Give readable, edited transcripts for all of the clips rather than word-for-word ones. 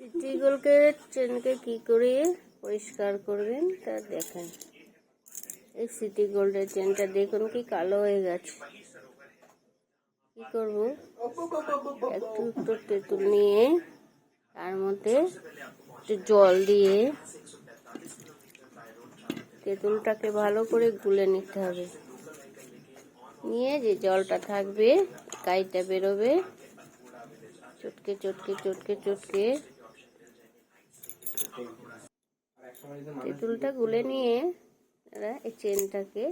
City গোল্ডকে চেনকে কি করে পরিষ্কার করবেন তা দেখেন। এই সিটি গোল্ডের চেনটা দেখুন কি কালো হয়ে গেছে। কি করব, একটু একটু তেঁতুল নিয়ে তার মধ্যে একটু জল দিয়ে তেঁতুলটাকে ভালো করে গুলে নিতে হবে। নিয়ে যে জলটা থাকবে, কাইটা বেরোবে, চটকে চটকে চটকে চটকে তেঁতুলটা গুলে নিয়ে এই চেনটাকে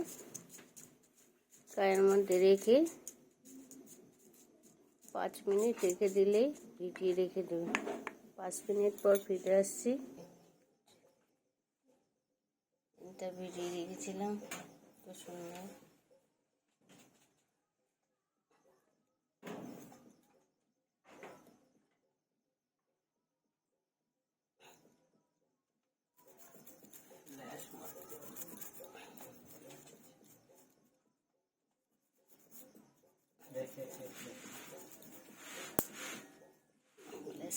গায়ের মধ্যে রেখে 5 মিনিট রেখে দিলেই ভিজিয়ে রেখে দেবেন। 5 মিনিট পর ফিরে আসছি। এটা ভিজিয়ে রেখেছিলাম, তো সুন্দর।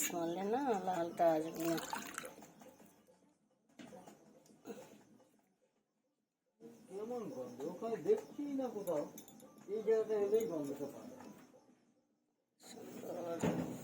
স্মেলে না লালটা আসবে না। কেমন গন্ধ, ওখানে দেখছি না কোথাও, এই জায়গাটা এলেই গন্ধটা পাওয়া যায়।